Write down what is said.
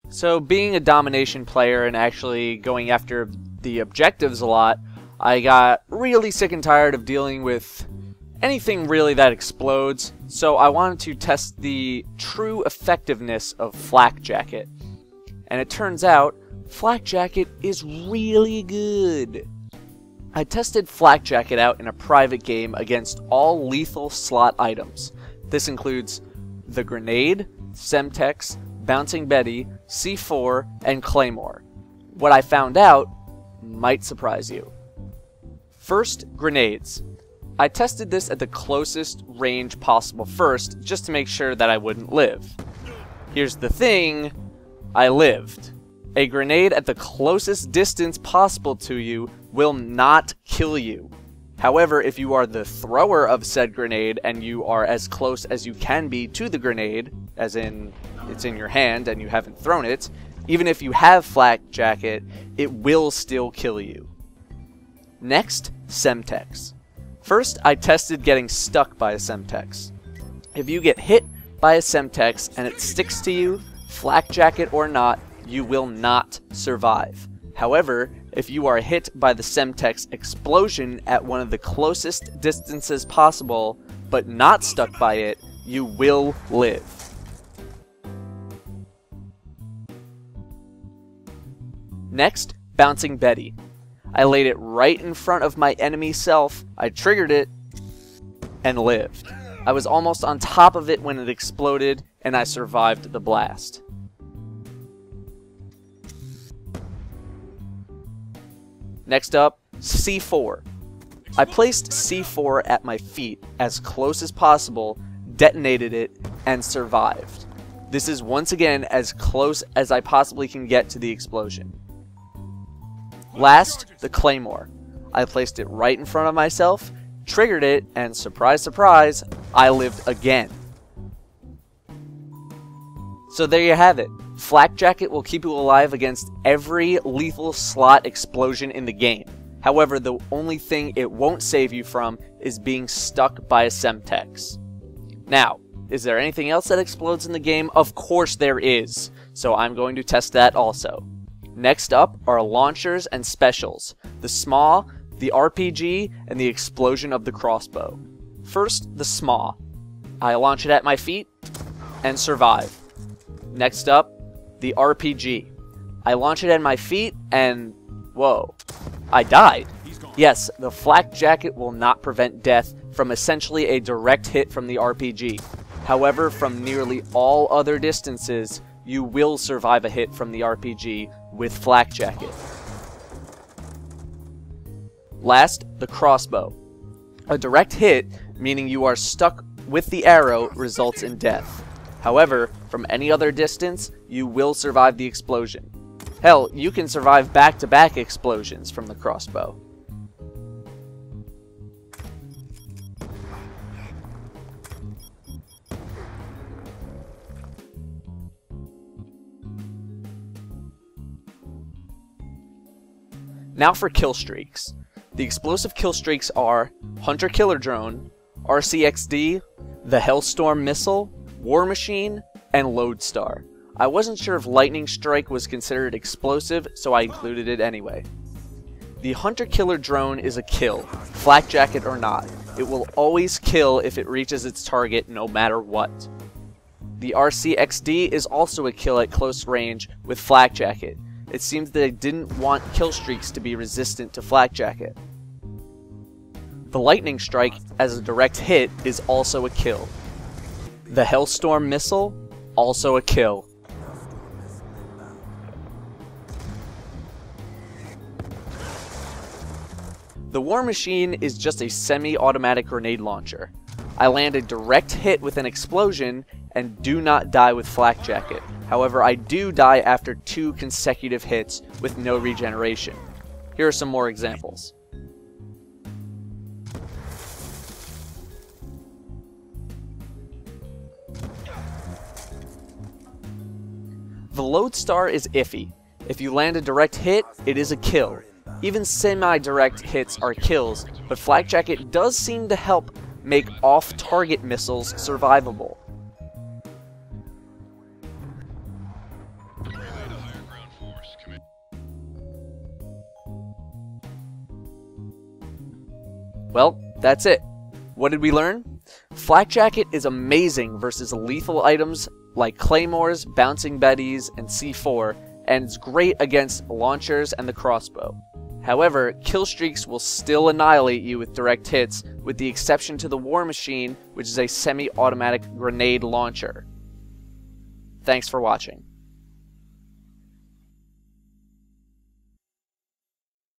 So being a domination player and actually going after the objectives a lot, I got really sick and tired of dealing with anything really that explodes, so I wanted to test the true effectiveness of Flak Jacket. And it turns out, Flak Jacket is really good. I tested Flak Jacket out in a private game against all lethal slot items. This includes the Grenade, Semtex, Bouncing Betty, C4, and Claymore. What I found out might surprise you. First, grenades. I tested this at the closest range possible first, just to make sure that I wouldn't live. Here's the thing, I lived. A grenade at the closest distance possible to you will not kill you. However, if you are the thrower of said grenade and you are as close as you can be to the grenade, as in it's in your hand and you haven't thrown it, even if you have Flak Jacket, it will still kill you. Next, Semtex. First, I tested getting stuck by a Semtex. If you get hit by a Semtex and it sticks to you, Flak Jacket or not, you will not survive. However, if you are hit by the Semtex explosion at one of the closest distances possible, but not stuck by it, you will live. Next, Bouncing Betty. I laid it right in front of my enemy self, I triggered it, and lived. I was almost on top of it when it exploded, and I survived the blast. Next up, C4. I placed C4 at my feet as close as possible, detonated it, and survived. This is once again as close as I possibly can get to the explosion. Last, the Claymore. I placed it right in front of myself, triggered it, and surprise, surprise, I lived again. So there you have it. Flak Jacket will keep you alive against every lethal slot explosion in the game. However, the only thing it won't save you from is being stuck by a Semtex. Now, is there anything else that explodes in the game? Of course there is. So I'm going to test that also. Next up are launchers and specials. The SMAW, the RPG, and the explosion of the crossbow. First, the SMAW. I launch it at my feet and survive. Next up, the RPG. I launch it at my feet and, whoa, I died. Yes, the Flak Jacket will not prevent death from essentially a direct hit from the RPG. However, from nearly all other distances, you will survive a hit from the RPG with Flak Jacket. Last, the crossbow. A direct hit, meaning you are stuck with the arrow, results in death. However, from any other distance, you will survive the explosion. Hell, you can survive back-to-back explosions from the crossbow. Now for kill streaks. The explosive kill streaks are Hunter Killer Drone, RCXD, the Hellstorm Missile, War Machine, and Lodestar. I wasn't sure if Lightning Strike was considered explosive, so I included it anyway. The Hunter Killer Drone is a kill, Flak Jacket or not. It will always kill if it reaches its target no matter what. The RCXD is also a kill at close range with Flak Jacket. It seems that they didn't want kill streaks to be resistant to Flak Jacket. The Lightning Strike, as a direct hit, is also a kill. The Hellstorm Missile, also a kill. The War Machine is just a semi-automatic grenade launcher. I land a direct hit with an explosion and do not die with Flak Jacket. However, I do die after 2 consecutive hits with no regeneration. Here are some more examples. The Lodestar is iffy. If you land a direct hit, it is a kill. Even semi-direct hits are kills, but Flak Jacket does seem to help make off-target missiles survivable. Well, that's it. What did we learn? Flak Jacket is amazing versus lethal items like claymores, bouncing betties, and C4, and it's great against launchers and the crossbow. However, kill streaks will still annihilate you with direct hits, with the exception to the War Machine, which is a semi-automatic grenade launcher. Thanks for watching.